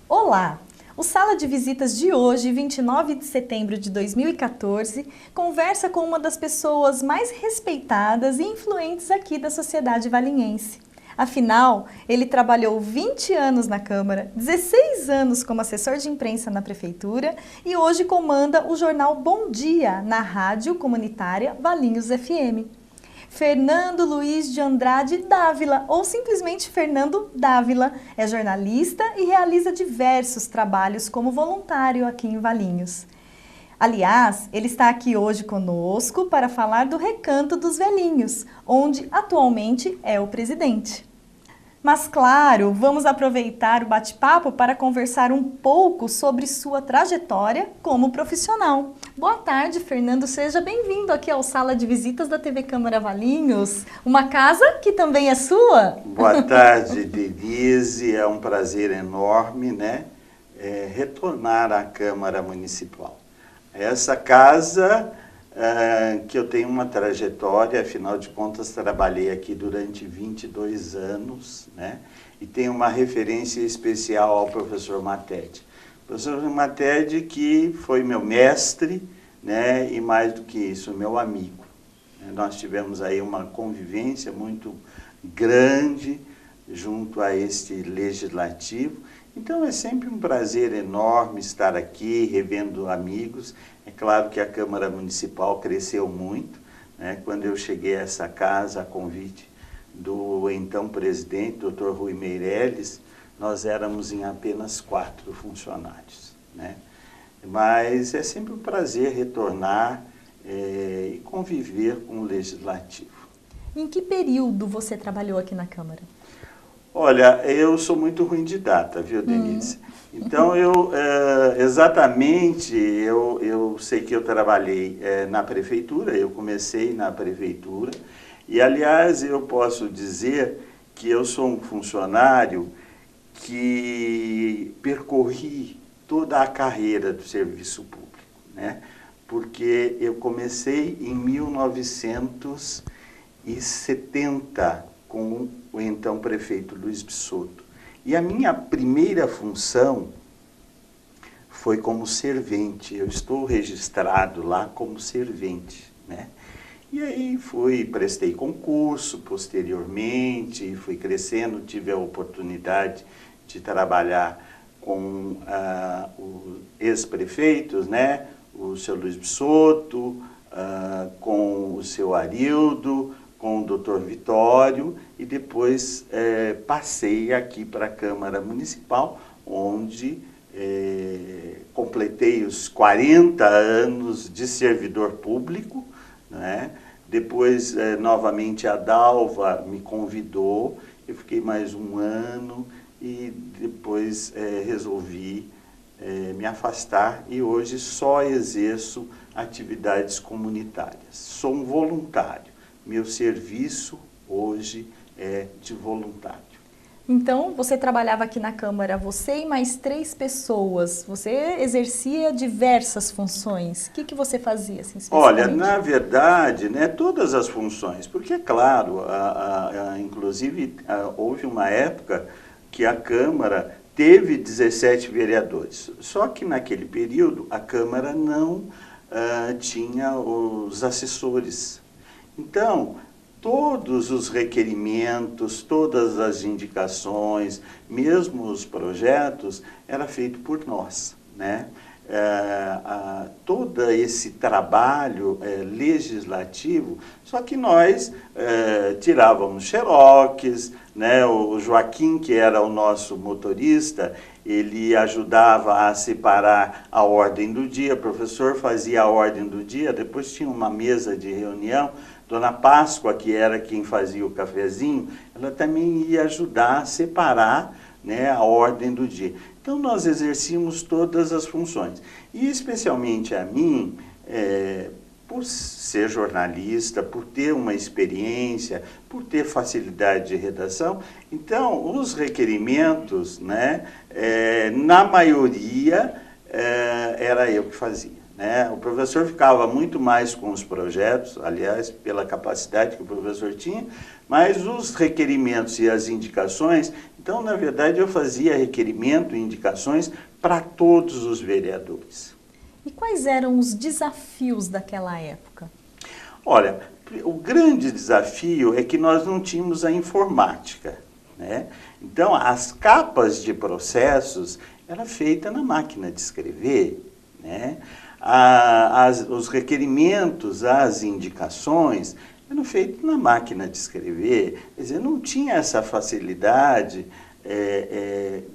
Olá! O Sala de Visitas de hoje, 29 de setembro de 2014, conversa com uma das pessoas mais respeitadas e influentes aqui da sociedade valinhense. Afinal, ele trabalhou 20 anos na Câmara, 16 anos como assessor de imprensa na Prefeitura e hoje comanda o jornal Bom Dia, na rádio comunitária Valinhos FM. Fernando Luiz de Andrade Dávila, ou simplesmente Fernando Dávila, é jornalista e realiza diversos trabalhos como voluntário aqui em Valinhos. Aliás, ele está aqui hoje conosco para falar do Recanto dos Velhinhos, onde atualmente é o presidente. Mas claro, vamos aproveitar o bate-papo para conversar um pouco sobre sua trajetória como profissional. Boa tarde, Fernando. Seja bem-vindo aqui ao Sala de Visitas da TV Câmara Valinhos, uma casa que também é sua. Boa tarde, Denise. É um prazer enorme, retornar à Câmara Municipal. Essa casa que eu tenho uma trajetória, afinal de contas trabalhei aqui durante 22 anos, e tenho uma referência especial ao professor Matede. O professor Matede que foi meu mestre, e mais do que isso, meu amigo. Nós tivemos aí uma convivência muito grande junto a este legislativo. Então é sempre um prazer enorme estar aqui, revendo amigos. É claro que a Câmara Municipal cresceu muito, quando eu cheguei a essa casa, a convite do então presidente, Dr. Rui Meirelles, nós éramos em apenas 4 funcionários. Mas é sempre um prazer retornar e conviver com o Legislativo. Em que período você trabalhou aqui na Câmara? Olha, eu sou muito ruim de data, viu, Denise? Então, eu sei que eu trabalhei na Prefeitura, eu comecei na Prefeitura, e, aliás, eu posso dizer que eu sou um funcionário que percorri toda a carreira do serviço público, porque eu comecei em 1970 com o então prefeito Luiz Bisotto. E a minha primeira função foi como servente. Eu estou registrado lá como servente, E aí prestei concurso posteriormente, fui crescendo, tive a oportunidade de trabalhar com os ex-prefeitos, o seu Luiz Bisotto, com o seu Arildo, com o Dr. Vitório, e depois passei aqui para a Câmara Municipal, onde completei os 40 anos de servidor público, Depois, novamente, a Dalva me convidou, eu fiquei mais um ano e depois resolvi me afastar e hoje só exerço atividades comunitárias. Sou um voluntário. Meu serviço hoje é de voluntário. Então, você trabalhava aqui na Câmara, você e mais 3 pessoas. Você exercia diversas funções. O que você fazia, assim, especificamente? Olha, na verdade, todas as funções, porque, é claro, inclusive, houve uma época que a Câmara teve 17 vereadores. Só que, naquele período, a Câmara não tinha os assessores. Então, todos os requerimentos, todas as indicações, mesmo os projetos, era feito por nós, todo esse trabalho legislativo, só que nós tirávamos xeroques, o Joaquim, que era o nosso motorista, ele ajudava a separar a ordem do dia, o professor fazia a ordem do dia, depois tinha uma mesa de reunião, Dona Páscoa, que era quem fazia o cafezinho, ela também ia ajudar a separar a ordem do dia. Então, nós exercíamos todas as funções. E, especialmente a mim, por ser jornalista, por ter uma experiência, por ter facilidade de redação. Então, os requerimentos, né, na maioria, era eu que fazia. Né? O professor ficava muito mais com os projetos, aliás, pela capacidade que o professor tinha, mas os requerimentos e as indicações, então, na verdade, eu fazia requerimento e indicações para todos os vereadores. E quais eram os desafios daquela época? Olha, o grande desafio é que nós não tínhamos a informática, né? Então, as capas de processos eram feitas na máquina de escrever, né? Os requerimentos, as indicações eram feitos na máquina de escrever, quer dizer, não tinha essa facilidade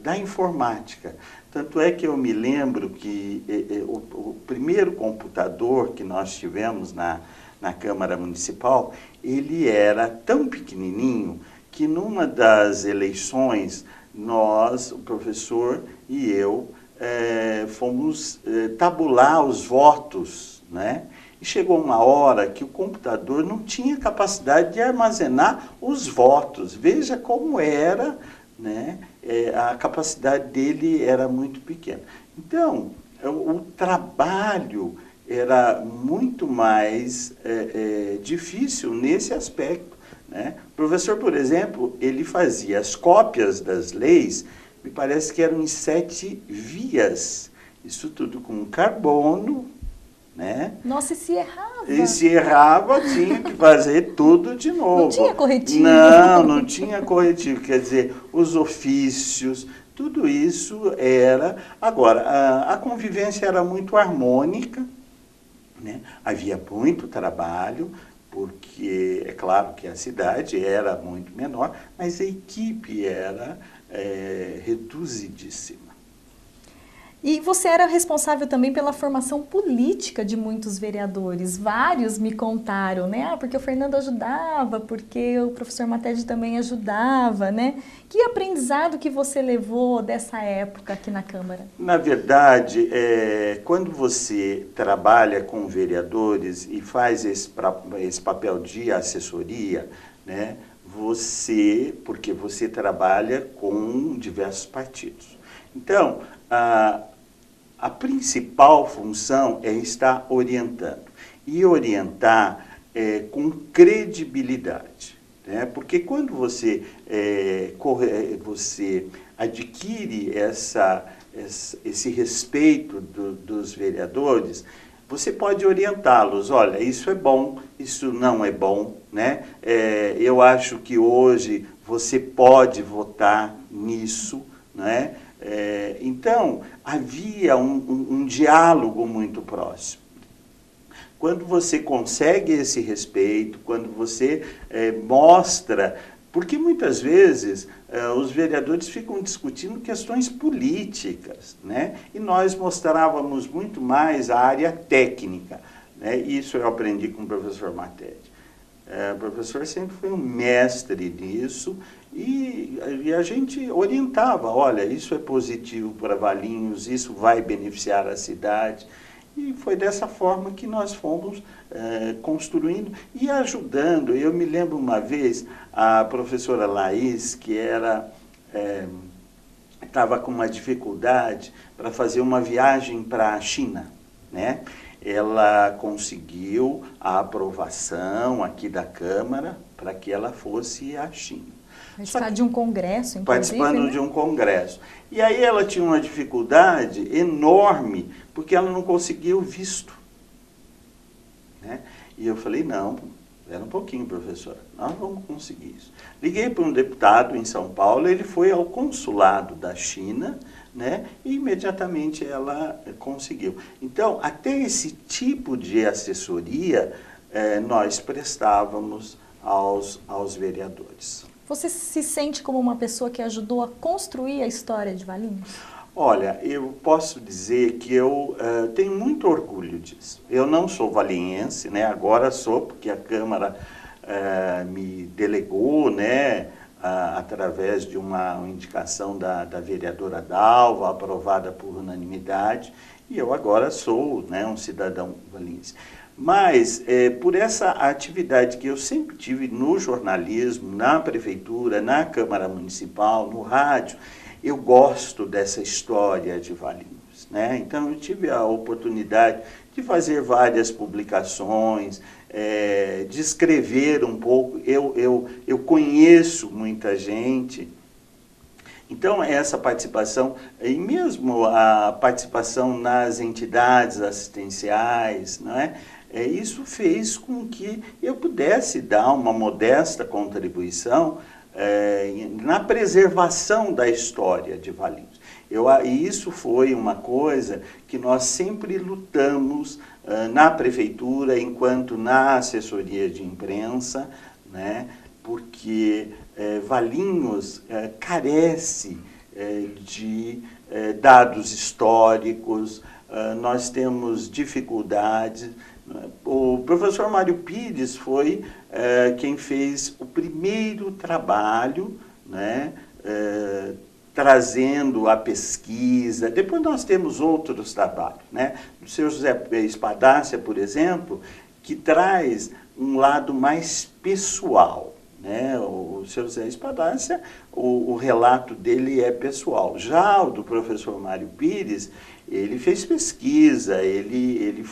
da informática. Tanto é que eu me lembro que o primeiro computador que nós tivemos na Câmara Municipal, ele era tão pequenininho que numa das eleições, nós, o professor e eu, fomos tabular os votos, né? E chegou uma hora que o computador não tinha capacidade de armazenar os votos. Veja como era, né? A capacidade dele era muito pequena. Então, o trabalho era muito mais difícil nesse aspecto, né? O professor, por exemplo, ele fazia as cópias das leis, me parece que eram em 7 vias, isso tudo com carbono, né? Nossa, e se errava? E se errava, tinha que fazer tudo de novo. Não tinha corretivo? Não tinha corretivo, quer dizer, os ofícios, tudo isso era... Agora, a convivência era muito harmônica, né? Havia muito trabalho, porque é claro que a cidade era muito menor, mas a equipe era reduzidíssima. E você era responsável também pela formação política de muitos vereadores. Vários me contaram, né? Ah, porque o Fernando ajudava, porque o professor Matede também ajudava, né? Que aprendizado que você levou dessa época aqui na Câmara? Na verdade, quando você trabalha com vereadores e faz esse papel de assessoria, né? Porque você trabalha com diversos partidos. Então, a principal função é estar orientando. E orientar com credibilidade. Né? Porque quando você adquire esse respeito dos vereadores, você pode orientá-los. Olha, isso é bom, isso não é bom. Né? Eu acho que hoje você pode votar nisso. Né? Então, havia um diálogo muito próximo. Quando você consegue esse respeito, quando você mostra... Porque muitas vezes os vereadores ficam discutindo questões políticas, né? E nós mostrávamos muito mais a área técnica. Né? Isso eu aprendi com o professor Matede. O professor sempre foi um mestre nisso e a gente orientava, olha, isso é positivo para Valinhos, isso vai beneficiar a cidade. E foi dessa forma que nós fomos construindo e ajudando. Eu me lembro uma vez, a professora Laís, que estava com uma dificuldade para fazer uma viagem para a China, né? Ela conseguiu a aprovação aqui da Câmara para que ela fosse à China. Participar de um congresso, inclusive, participando, né? De um congresso. E aí ela tinha uma dificuldade enorme, porque ela não conseguia o visto. Né? E eu falei, não, espera um pouquinho, professora, nós vamos conseguir isso. Liguei para um deputado em São Paulo, ele foi ao consulado da China, né? E imediatamente ela conseguiu. Então, até esse tipo de assessoria nós prestávamos aos vereadores. Você se sente como uma pessoa que ajudou a construir a história de Valinhos? Olha, eu posso dizer que eu tenho muito orgulho disso. Eu não sou valinhense, né? Agora sou, porque a Câmara me delegou, né? Através de uma indicação da vereadora Dalva, aprovada por unanimidade, e eu agora sou, né, um cidadão valinhense. Mas, por essa atividade que eu sempre tive no jornalismo, na prefeitura, na Câmara Municipal, no rádio, eu gosto dessa história de Valinhos, né? Então, eu tive a oportunidade de fazer várias publicações, de escrever um pouco. Eu conheço muita gente. Então, essa participação, e mesmo a participação nas entidades assistenciais, não é? Isso fez com que eu pudesse dar uma modesta contribuição na preservação da história de Valinhos. E isso foi uma coisa que nós sempre lutamos na prefeitura, enquanto na assessoria de imprensa, né? Porque Valinhos carece de dados históricos, nós temos dificuldades. O professor Mário Pires foi quem fez o primeiro trabalho, né, trazendo a pesquisa. Depois nós temos outros trabalhos, né? O senhor José Espadácia, por exemplo, que traz um lado mais pessoal, né? O senhor José Espadácia, o relato dele é pessoal. Já o do professor Mário Pires, ele fez pesquisa, ele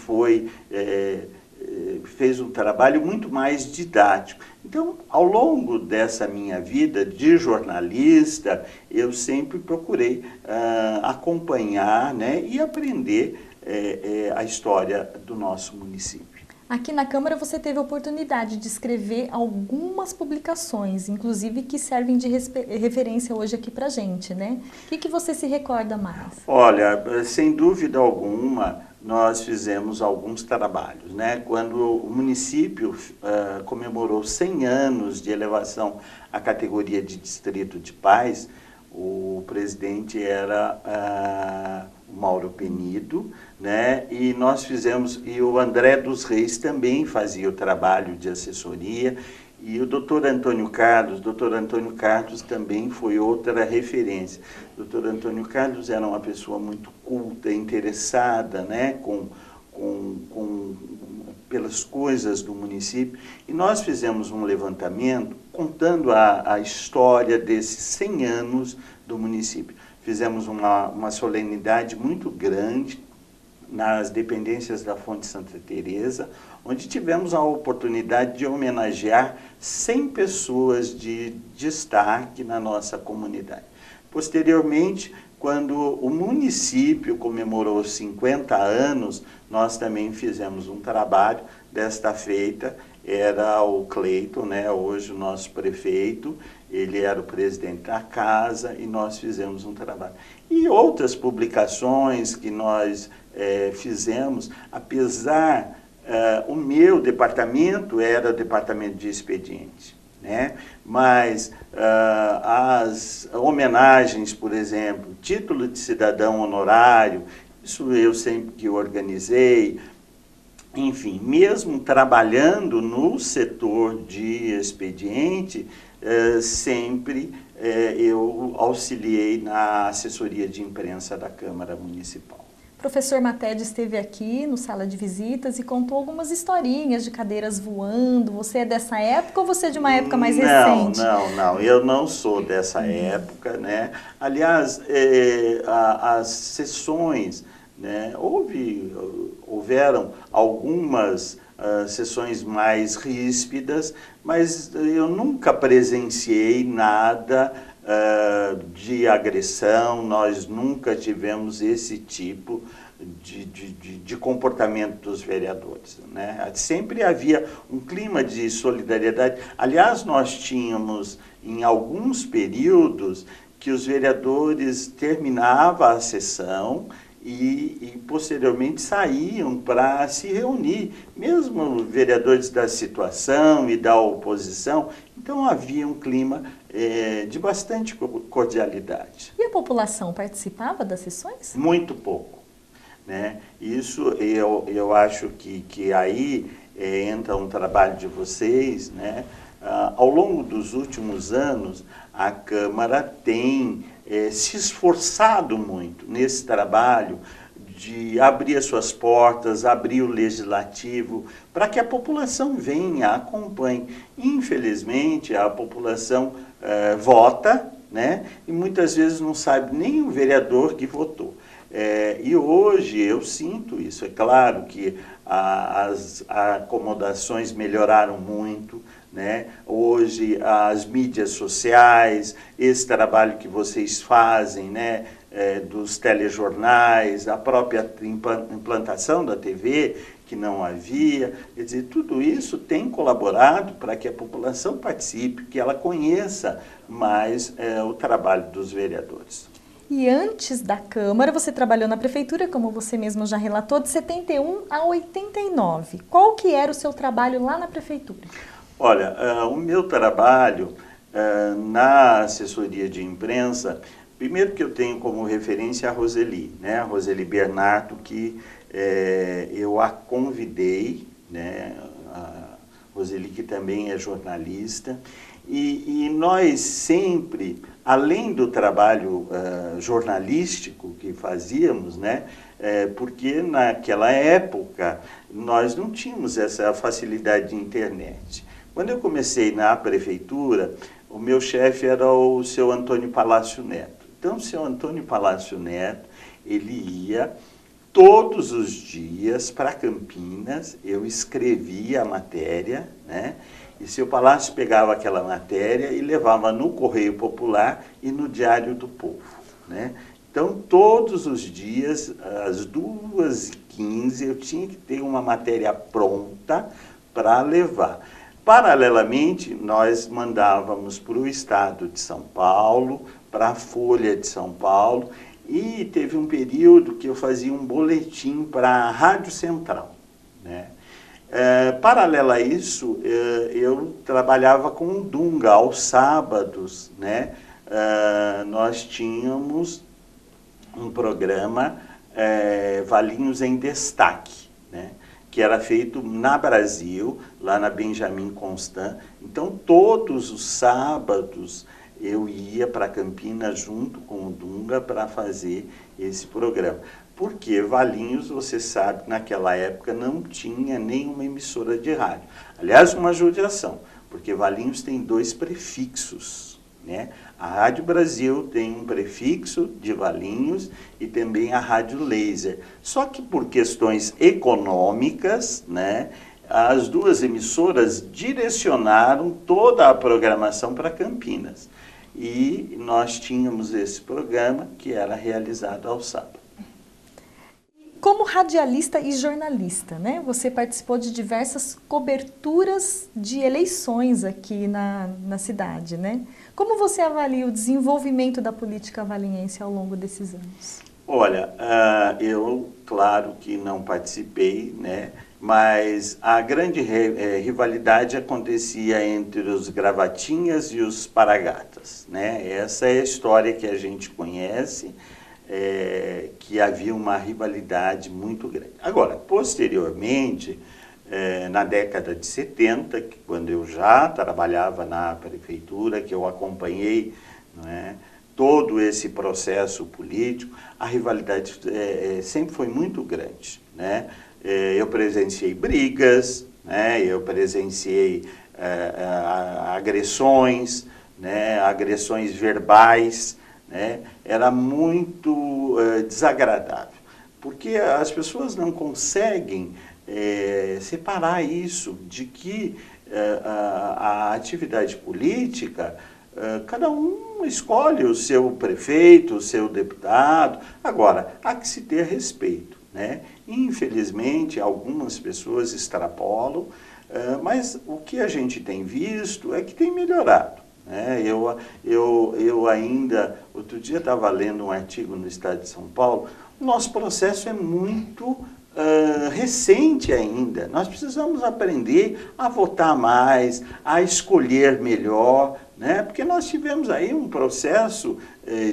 fez um trabalho muito mais didático. Então, ao longo dessa minha vida de jornalista, eu sempre procurei acompanhar, né, e aprender a história do nosso município. Aqui na Câmara você teve a oportunidade de escrever algumas publicações, inclusive que servem de referência hoje aqui para a gente, né? O que você se recorda mais? Olha, sem dúvida alguma, nós fizemos alguns trabalhos, né? Quando o município comemorou 100 anos de elevação à categoria de Distrito de Paz, o presidente era o Mauro Penido, né? E nós fizemos, e o André dos Reis também fazia o trabalho de assessoria, e o doutor Antônio Carlos também foi outra referência. O doutor Antônio Carlos era uma pessoa muito culta, interessada, né, pelas coisas do município, e nós fizemos um levantamento contando a história desses 100 anos do município. Fizemos uma solenidade muito grande nas dependências da Fonte Santa Teresa, onde tivemos a oportunidade de homenagear 100 pessoas de destaque na nossa comunidade. Posteriormente, quando o município comemorou 50 anos, nós também fizemos um trabalho. Desta feita era o Cleiton, né, hoje o nosso prefeito, ele era o presidente da casa e nós fizemos um trabalho. E outras publicações que nós fizemos, apesar, o meu departamento era o departamento de expediente, né? Mas as homenagens, por exemplo, título de cidadão honorário, isso eu sempre que organizei. Enfim, mesmo trabalhando no setor de expediente, sempre eu auxiliei na assessoria de imprensa da Câmara Municipal. O professor Matede esteve aqui no Sala de Visitas e contou algumas historinhas de cadeiras voando. Você é dessa época ou você é de uma época mais recente? Não, eu não sou dessa época, né? Aliás, as sessões, né, houveram algumas sessões mais ríspidas, mas eu nunca presenciei nada de agressão, nós nunca tivemos esse tipo de comportamento dos vereadores, né? Sempre havia um clima de solidariedade. Aliás, nós tínhamos, em alguns períodos, que os vereadores terminavam a sessão e posteriormente saíam para se reunir, mesmo vereadores da situação e da oposição. Então havia um clima de bastante cordialidade. E a população participava das sessões? Muito pouco, né? Isso eu acho que aí entra um trabalho de vocês, né? Ao longo dos últimos anos, a Câmara tem se esforçado muito nesse trabalho de abrir as suas portas, abrir o legislativo, para que a população venha, acompanhe. Infelizmente, a população vota, né? E muitas vezes não sabe nem o vereador que votou. E hoje eu sinto isso. É claro que as acomodações melhoraram muito, né? Hoje as mídias sociais, esse trabalho que vocês fazem, né? Dos telejornais, a própria implantação da TV, que não havia, quer dizer, tudo isso tem colaborado para que a população participe, que ela conheça mais o trabalho dos vereadores. E antes da Câmara, você trabalhou na Prefeitura, como você mesmo já relatou, de 71 a 89. Qual que era o seu trabalho lá na Prefeitura? Olha, o meu trabalho na assessoria de imprensa, primeiro que eu tenho como referência a Roseli, né? A Roseli Bernardo, que eu a convidei, né? A Roseli, que também é jornalista, e nós sempre, além do trabalho jornalístico que fazíamos, né? Porque naquela época nós não tínhamos essa facilidade de internet. Quando eu comecei na prefeitura, o meu chefe era o seu Antônio Palácio Neto. Então, o seu Antônio Palácio Neto, ele ia todos os dias para Campinas, eu escrevia a matéria, né? E seu Palácio pegava aquela matéria e levava no Correio Popular e no Diário do Povo, né? Então, todos os dias, às 2h15, eu tinha que ter uma matéria pronta para levar. Paralelamente, nós mandávamos para o Estado de São Paulo, para a Folha de São Paulo, e teve um período que eu fazia um boletim para a Rádio Central, né? Paralelo a isso, eu trabalhava com o Dunga aos sábados, né? Nós tínhamos um programa Valinhos em Destaque, né? Que era feito na Brasil, lá na Benjamin Constant. Então, todos os sábados eu ia para Campinas junto com o Dunga para fazer esse programa. Porque Valinhos, você sabe, naquela época não tinha nenhuma emissora de rádio. Aliás, uma judiação, porque Valinhos tem 2 prefixos, né? A Rádio Brasil tem um prefixo de Valinhos e também a Rádio Laser. Só que por questões econômicas, né, as 2 emissoras direcionaram toda a programação para Campinas. E nós tínhamos esse programa que era realizado ao sábado. Como radialista e jornalista, né? Você participou de diversas coberturas de eleições aqui na cidade, né? Como você avalia o desenvolvimento da política valinhense ao longo desses anos? Olha, eu, claro que não participei, né? Mas a grande rivalidade acontecia entre os gravatinhas e os paragatas, né? Essa é a história que a gente conhece. Que havia uma rivalidade muito grande. Agora, posteriormente, na década de 70, quando eu já trabalhava na prefeitura, que eu acompanhei, não é, todo esse processo político, a rivalidade sempre foi muito grande, né? Eu presenciei brigas, né? Eu presenciei agressões, né? Agressões verbais, né? Era muito desagradável, porque as pessoas não conseguem separar isso de que a atividade política, cada um escolhe o seu prefeito, o seu deputado. Agora, há que se ter respeito, né? Infelizmente, algumas pessoas extrapolam, mas o que a gente tem visto é que tem melhorado. Eu ainda, outro dia estava lendo um artigo no Estado de São Paulo, o nosso processo é muito recente ainda. Nós precisamos aprender a votar mais, a escolher melhor, né? Porque nós tivemos aí um processo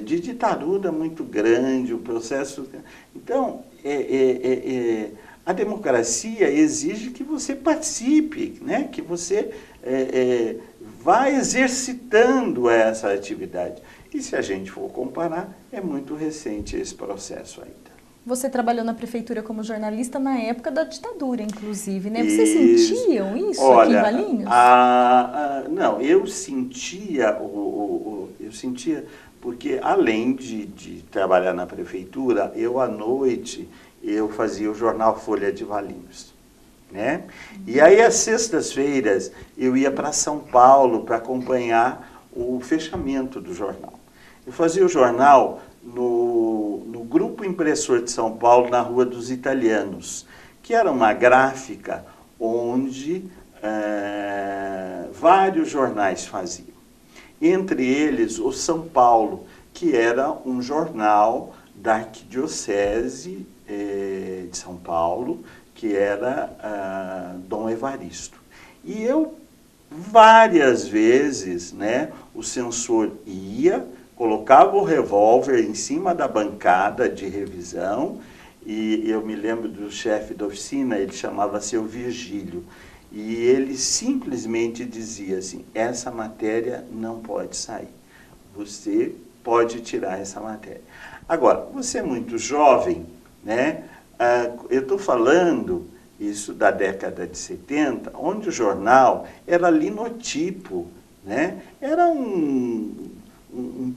de ditadura muito grande, um processo... Então, a democracia exige que você participe, né? Que você vá exercitando essa atividade. E se a gente for comparar, é muito recente esse processo ainda. Você trabalhou na prefeitura como jornalista na época da ditadura, inclusive, né? E, Vocês sentiam isso aqui em Valinhos? Não, eu sentia, eu sentia, porque além de trabalhar na prefeitura, eu à noite, eu fazia o jornal Folha de Valinhos, né? E aí às sextas-feiras eu ia para São Paulo para acompanhar o fechamento do jornal. Eu fazia o jornal no Grupo Impressor de São Paulo, na Rua dos Italianos, que era uma gráfica onde vários jornais faziam. Entre eles, o São Paulo, que era um jornal da Arquidiocese de São Paulo, que era Dom Evaristo. E eu, várias vezes, né, o censor ia, colocava o revólver em cima da bancada de revisão, e eu me lembro do chefe da oficina, ele chamava seu Virgílio, e ele simplesmente dizia assim: essa matéria não pode sair, você pode tirar essa matéria. Agora, você é muito jovem, né? Eu estou falando isso da década de 70, onde o jornal era linotipo, né? Era um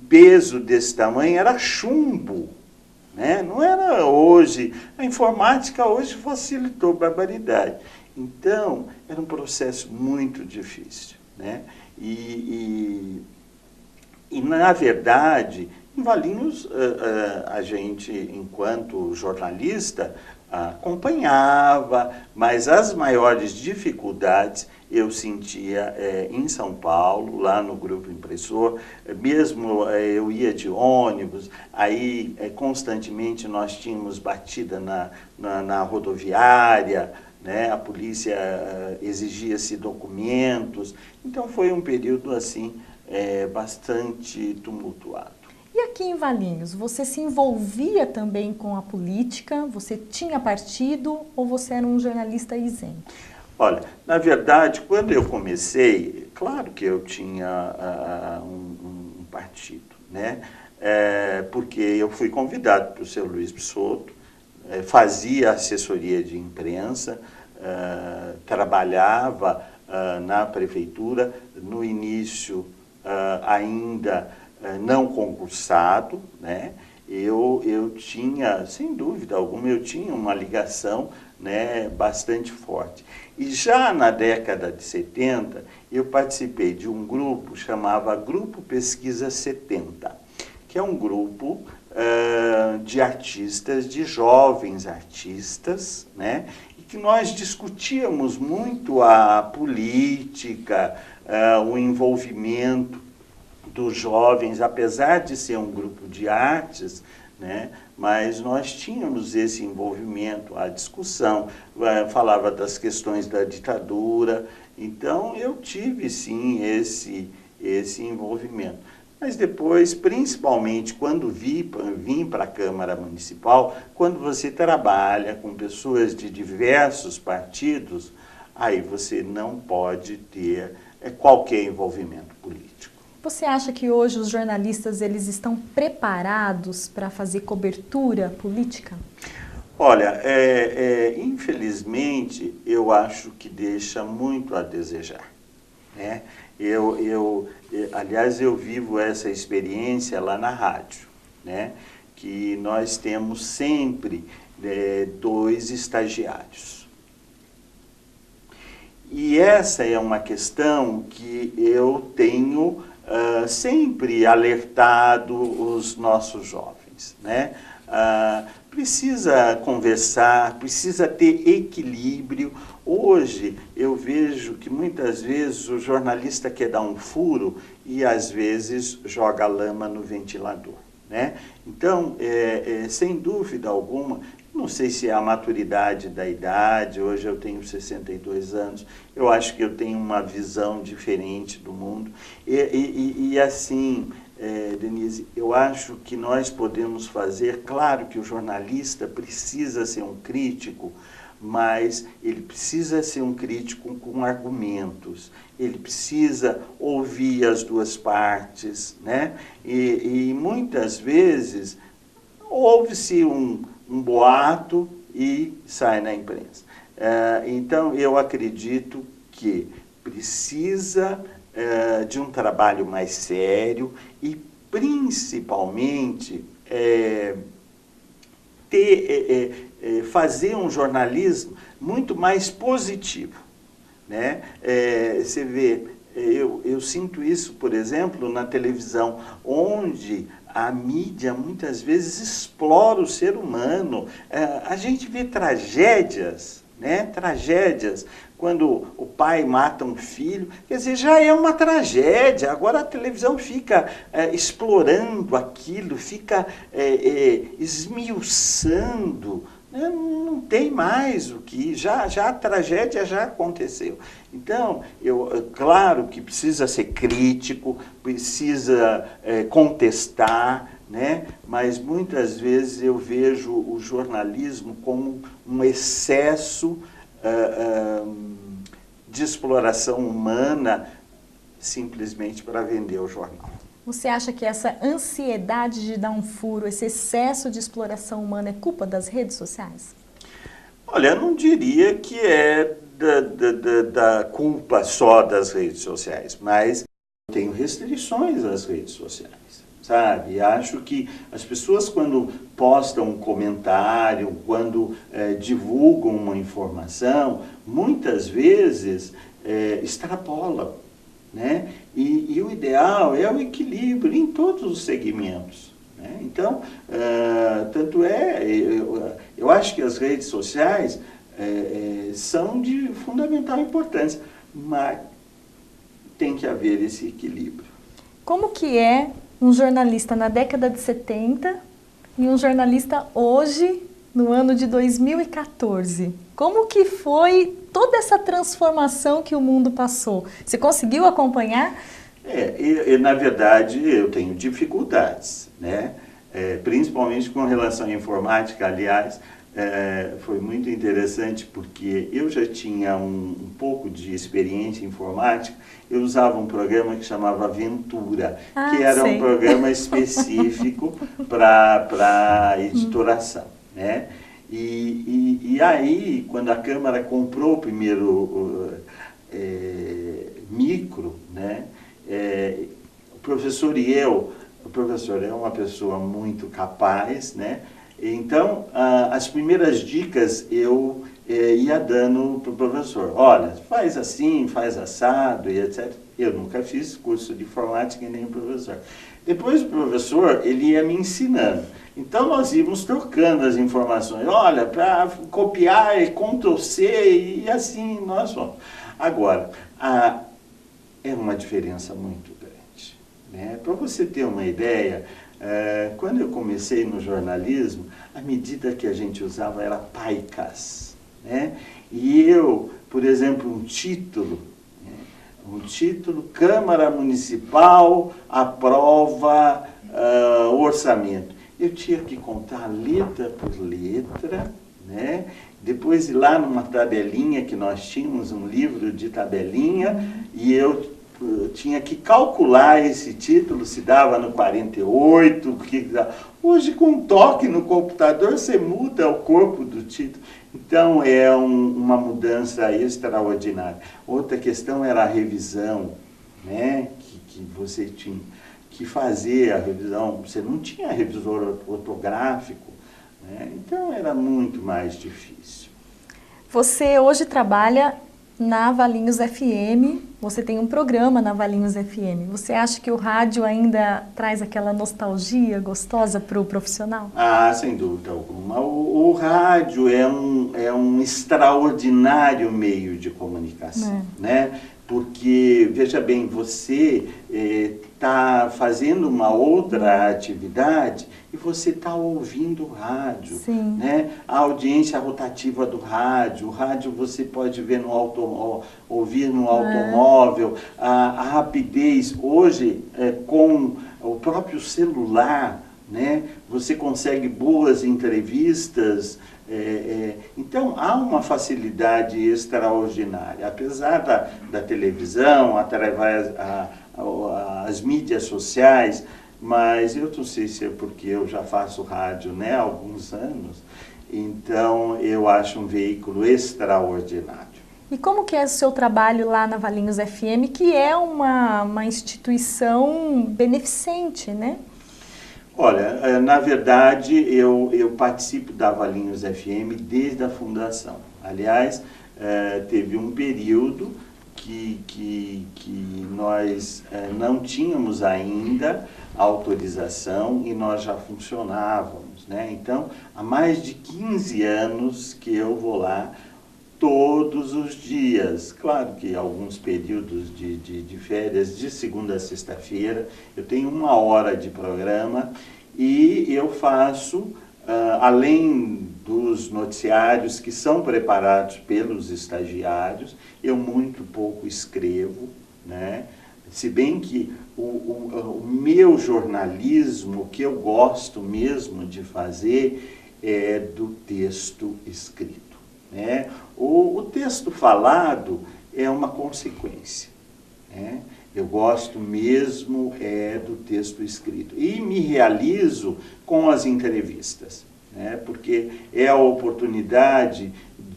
peso desse tamanho, era chumbo, né? Não era hoje. A informática hoje facilitou barbaridade. Então, era um processo muito difícil, né? E na verdade, em Valinhos, a gente, enquanto jornalista, acompanhava, mas as maiores dificuldades eu sentia em São Paulo, lá no Grupo Impressor. Mesmo eu ia de ônibus, aí constantemente nós tínhamos batida na rodoviária, né? A polícia exigia-se documentos, então foi um período assim bastante tumultuado. E aqui em Valinhos, você se envolvia também com a política? Você tinha partido ou você era um jornalista isento? Olha, na verdade, quando eu comecei, claro que eu tinha um partido, né? Porque eu fui convidado pelo seu Luiz Bisotto, fazia assessoria de imprensa, trabalhava na prefeitura, no início ainda não concursado, né? Eu tinha, sem dúvida alguma, eu tinha uma ligação, né, bastante forte. E já na década de 70, eu participei de um grupo chamava Grupo Pesquisa 70, que é um grupo de artistas, de jovens artistas, né, e que nós discutíamos muito a política, o envolvimento dos jovens, apesar de ser um grupo de artes, né, mas nós tínhamos esse envolvimento, a discussão, falava das questões da ditadura, então eu tive sim esse envolvimento. Mas depois, principalmente quando vim para a Câmara Municipal, quando você trabalha com pessoas de diversos partidos, aí você não pode ter qualquer envolvimento político. Você acha que hoje os jornalistas eles estão preparados para fazer cobertura política? Olha, infelizmente, eu acho que deixa muito a desejar, né? Aliás, eu vivo essa experiência lá na rádio, né? Que nós temos sempre 2 estagiários. E essa é uma questão que eu tenho sempre alertado os nossos jovens, né? Precisa conversar, precisa ter equilíbrio. Hoje eu vejo que muitas vezes o jornalista quer dar um furo e às vezes joga lama no ventilador, né? Então, sem dúvida alguma, não sei se é a maturidade da idade, hoje eu tenho 62 anos, eu acho que eu tenho uma visão diferente do mundo. E assim, Denise, eu acho que nós podemos fazer, claro que o jornalista precisa ser um crítico, mas ele precisa ser um crítico com argumentos, ele precisa ouvir as duas partes, né? E muitas vezes ouve-se um boato e sai na imprensa. Então, eu acredito que precisa de um trabalho mais sério e, principalmente, fazer um jornalismo muito mais positivo, né? Você vê, eu sinto isso, por exemplo, na televisão, onde a mídia muitas vezes explora o ser humano. A gente vê tragédias, né? Tragédias, quando o pai mata um filho, quer dizer, já é uma tragédia. Agora a televisão fica explorando aquilo, fica esmiuçando. Não tem mais o que, já a tragédia já aconteceu. Então, claro que precisa ser crítico, precisa contestar, né? Mas muitas vezes eu vejo o jornalismo como um excesso de exploração humana, simplesmente para vender o jornal. Você acha que essa ansiedade de dar um furo, esse excesso de exploração humana é culpa das redes sociais? Olha, eu não diria que é da culpa só das redes sociais, mas eu tenho restrições às redes sociais, sabe? Acho que as pessoas, quando postam um comentário, quando divulgam uma informação, muitas vezes extrapolam, né? E o ideal é o equilíbrio em todos os segmentos, né? Então, tanto eu acho que as redes sociais são de fundamental importância, mas tem que haver esse equilíbrio. Como que é um jornalista na década de 70 e um jornalista hoje, no ano de 2014? Como que foi toda essa transformação que o mundo passou? Você conseguiu acompanhar? Na verdade, eu tenho dificuldades, né? Principalmente com relação à informática. Aliás, foi muito interessante porque eu já tinha um pouco de experiência em informática. Eu usava um programa que chamava Ventura, que era um programa específico para editoração, né? E aí, quando a Câmara comprou o primeiro micro, né? O professor é uma pessoa muito capaz, né? Então, as primeiras dicas eu ia dando para o professor. Olha, faz assim, faz assado e etc. Eu nunca fiz curso de informática nem o professor. Depois o professor, ele ia me ensinando. Então, nós íamos trocando as informações. Olha, para copiar é Ctrl+C e assim nós vamos. Agora, é uma diferença muito grande, né? Para você ter uma ideia, quando eu comecei no jornalismo, a medida que a gente usava era paicas, né? E eu, por exemplo, um título, Câmara Municipal aprova o orçamento. Eu tinha que contar letra por letra, né? Depois ir lá numa tabelinha, que nós tínhamos um livro de tabelinha, e eu tinha que calcular esse título, se dava no 48, hoje com um toque no computador você muda o corpo do título. Então é uma mudança extraordinária. Outra questão era a revisão, né? Que você tinha que fazer a revisão, você não tinha revisor ortográfico, né? Então era muito mais difícil. Você hoje trabalha na Valinhos FM, você tem um programa na Valinhos FM. Você acha que o rádio ainda traz aquela nostalgia gostosa para o profissional? Sem dúvida alguma. O rádio é um extraordinário meio de comunicação, né? Porque, veja bem, você está fazendo uma outra atividade e você está ouvindo o rádio, né? A audiência rotativa do rádio, o rádio você pode ver ouvir no automóvel, a rapidez. Hoje, com o próprio celular, né? Você consegue boas entrevistas. Então, há uma facilidade extraordinária. Apesar da televisão, através das mídias sociais, mas eu não sei se é porque eu já faço rádio, né, há alguns anos, então eu acho um veículo extraordinário. E como que é o seu trabalho lá na Valinhos FM, que é uma instituição beneficente, né? Olha, na verdade, eu participo da Valinhos FM desde a fundação. Aliás, teve um período que nós não tínhamos ainda autorização e nós já funcionávamos, né? Então, há mais de 15 anos que eu vou lá todos os dias. Claro que alguns períodos de férias, de segunda a sexta-feira, eu tenho 1 hora de programa e eu faço, além dos noticiários que são preparados pelos estagiários, eu muito pouco escrevo, né? Se bem que o meu jornalismo, o que eu gosto mesmo de fazer, é do texto escrito, né? O texto falado é uma consequência, né? Eu gosto mesmo do texto escrito. E me realizo com as entrevistas, né? Porque é a oportunidade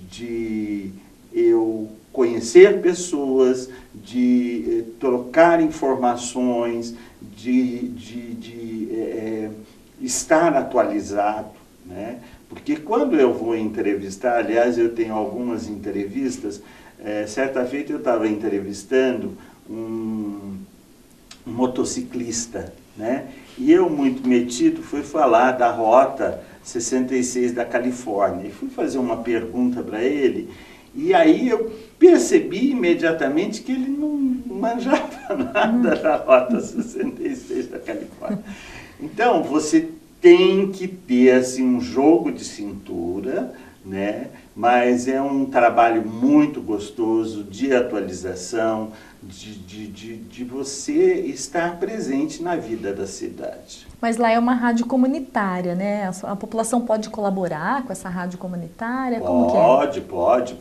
de eu conhecer pessoas, de trocar informações, de estar atualizado, né? Porque quando eu vou entrevistar, aliás, eu tenho algumas entrevistas, certa feita eu estava entrevistando um motociclista, né? E eu, muito metido, fui falar da Rota 66 da Califórnia. E fui fazer uma pergunta para ele, e aí eu percebi imediatamente que ele não manjava nada da Rota 66 da Califórnia. Então, você tem que ter assim, um jogo de cintura, né? Mas é um trabalho muito gostoso de atualização, de você estar presente na vida da cidade. Mas lá é uma rádio comunitária, né? A população pode colaborar com essa rádio comunitária? Como que é? Pode.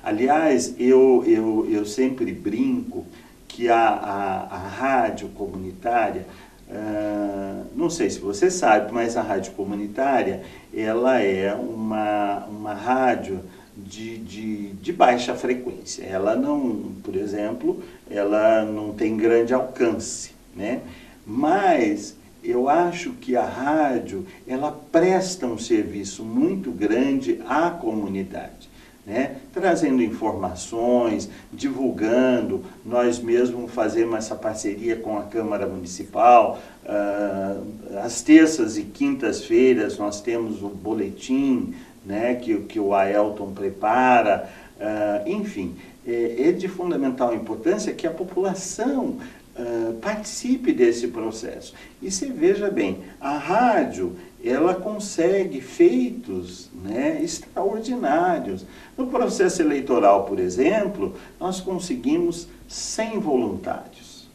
Aliás, eu sempre brinco que a rádio comunitária, não sei se você sabe, mas a rádio comunitária, ela é uma rádio de baixa frequência. Ela não, por exemplo, ela não tem grande alcance, né? Mas eu acho que a rádio, ela presta um serviço muito grande à comunidade, né? Trazendo informações, divulgando. Nós mesmos fazemos essa parceria com a Câmara Municipal. Às terças e quintas-feiras nós temos o boletim, né, que o Aelton prepara. Enfim, é de fundamental importância que a população participe desse processo. E você veja bem, a rádio, ela consegue feitos, né, extraordinários. No processo eleitoral, por exemplo, nós conseguimos 100 voluntários.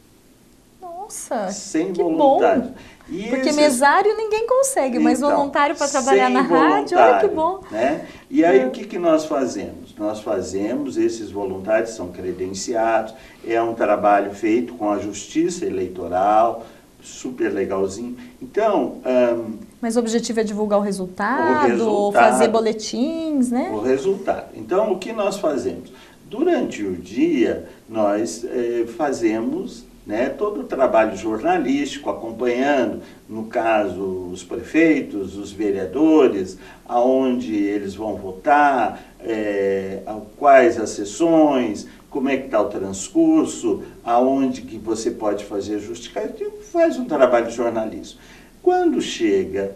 Nossa, 100 que voluntários. bom! Porque mesário ninguém consegue, mas então, voluntário para trabalhar na rádio, olha que bom. Né? E aí o que nós fazemos? Nós fazemos, esses voluntários são credenciados, é um trabalho feito com a Justiça Eleitoral, super legalzinho. Então... mas o objetivo é divulgar o resultado, fazer boletins, né? O resultado. Então, o que nós fazemos? Durante o dia, nós fazemos... né, todo o trabalho jornalístico, acompanhando, no caso, os prefeitos, os vereadores, aonde eles vão votar, quais as sessões, como é que está o transcurso, aonde que você pode fazer justificativa, faz um trabalho jornalístico. Quando chega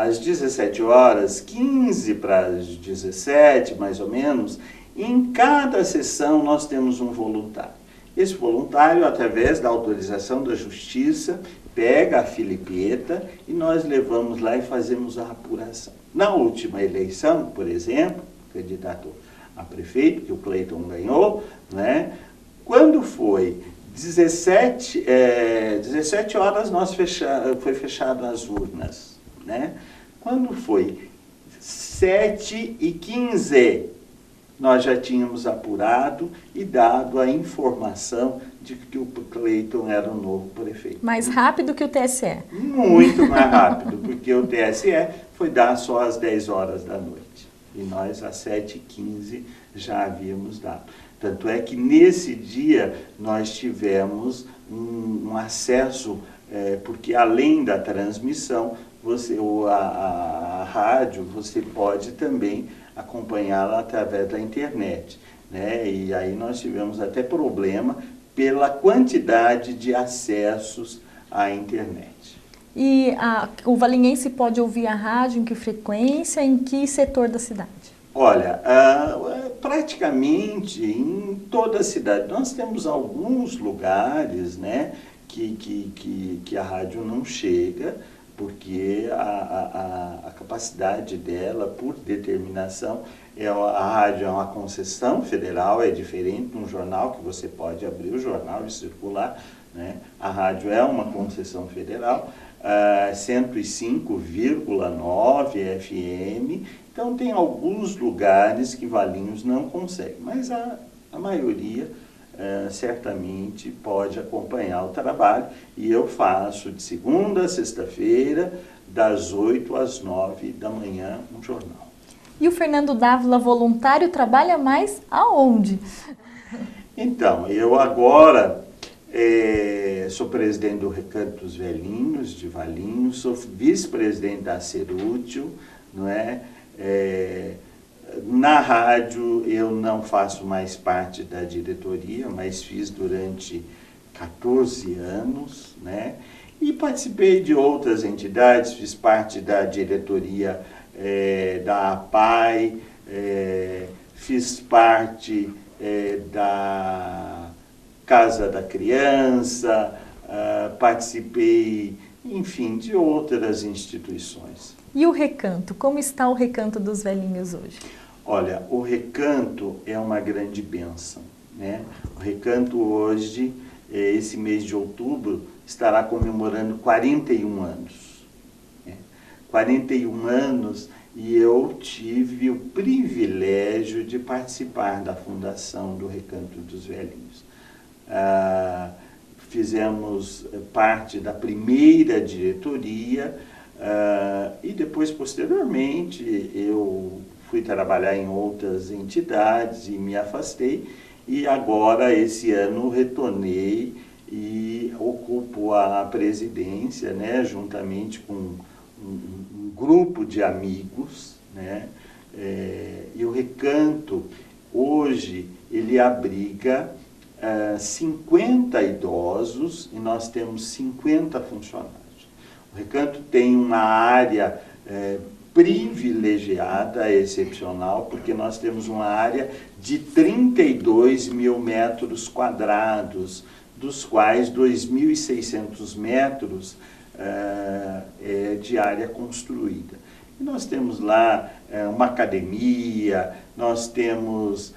às 17 horas, 15 para as 17, mais ou menos, em cada sessão nós temos um voluntário. Esse voluntário, através da autorização da Justiça, pega a filipeta e nós levamos lá e fazemos a apuração. Na última eleição, por exemplo, candidato a prefeito, que o Cleiton ganhou, né? Quando foi 17 horas, foi fechado as urnas, né? Quando foi 7h15, nós já tínhamos apurado e dado a informação de que o Cleiton era o novo prefeito. Mais rápido que o TSE. Muito mais rápido, porque o TSE foi dar só às 10 horas da noite. E nós, às 7h15, já havíamos dado. Tanto é que, nesse dia, nós tivemos um acesso, porque além da transmissão, a rádio, você pode também acompanhá-la através da internet, né? E aí nós tivemos até problema pela quantidade de acessos à internet. E o valinhense pode ouvir a rádio em que frequência, em que setor da cidade? Olha, praticamente em toda a cidade. Nós temos alguns lugares, né, que a rádio não chega, porque a capacidade dela, por determinação, a rádio é uma concessão federal, é diferente de um jornal, que você pode abrir o jornal e circular, né? A rádio é uma concessão federal, 105,9 FM, então tem alguns lugares que Valinhos não consegue, mas a maioria certamente pode acompanhar o trabalho, e eu faço de segunda a sexta-feira, das 8 às 9 da manhã, um jornal. E o Fernando Dávila, voluntário, trabalha mais aonde? Então, eu agora sou presidente do Recanto dos Velhinhos, de Valinhos, sou vice-presidente da Cerútil, não é? Na rádio eu não faço mais parte da diretoria, mas fiz durante 14 anos, né? E participei de outras entidades, fiz parte da diretoria da APAI, fiz parte da Casa da Criança, participei, enfim, de outras instituições. E o Recanto? Como está o Recanto dos Velhinhos hoje? Olha, o Recanto é uma grande bênção, né? O Recanto hoje, esse mês de outubro, estará comemorando 41 anos. Né? 41 anos, e eu tive o privilégio de participar da fundação do Recanto dos Velhinhos. Fizemos parte da primeira diretoria, e depois, posteriormente, eu fui trabalhar em outras entidades e me afastei, e agora, esse ano, retornei e ocupo a presidência, né, juntamente com um grupo de amigos, né, e o Recanto, hoje, ele abriga 50 idosos e nós temos 50 funcionários. O Recanto tem uma área privilegiada, excepcional, porque nós temos uma área de 32 mil metros quadrados, dos quais 2.600 metros de área construída. E nós temos lá uma academia, nós temos